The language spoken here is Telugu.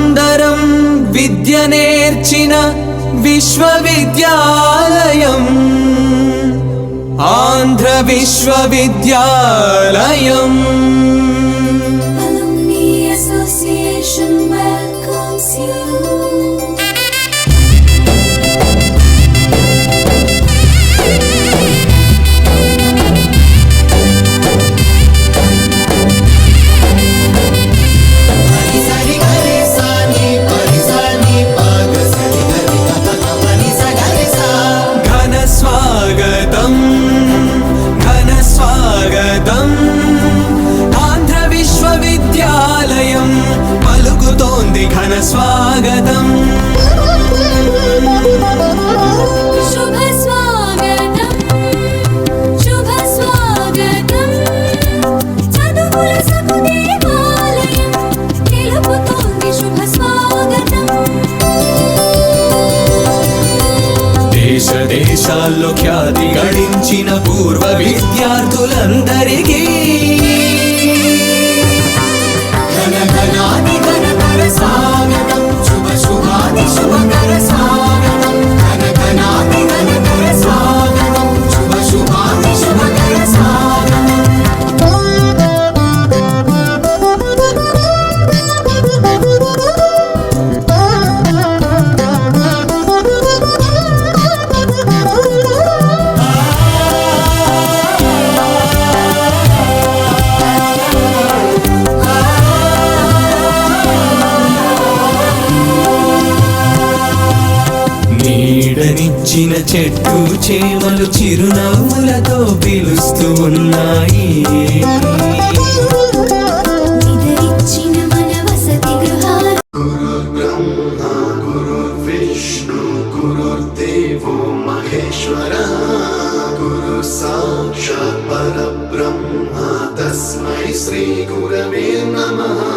అందరం విద్య నేర్చిన విశ్వవిద్యాలయం ఆంధ్ర విశ్వవిద్యాలయం. Alumni Association welcomes you. ఘన స్వాగతం శుభ స్వాగతం శుభ స్వాగతం చదువుల సకుదేవాలయం తెలుపుతోంది శుభ స్వాగతం. దేశ దేశాల్లో ఖ్యాతి గడించిన పూర్వ విద్యార్థులందరికీ స్వాగతం శుభ శుభాది శుభకర స్వాగతం ఘన ఘనాది ఘనకర స్వాగతం శుభ శుభాది శుభకర స్వాగతం. నీడనిచ్చిన చెట్టు చేమలు చిరునవ్వులతో పిలుస్తూ ఉన్నాయి. నిద్రించిన మన వసతి గృహాలు గురుర్బ్రహ్మ గురుర్విష్ణు గురుర్దేవో మహేశ్వర గురు సాక్షాత్ పరబ్రహ్మ తస్మై శ్రీ గురవే నమః.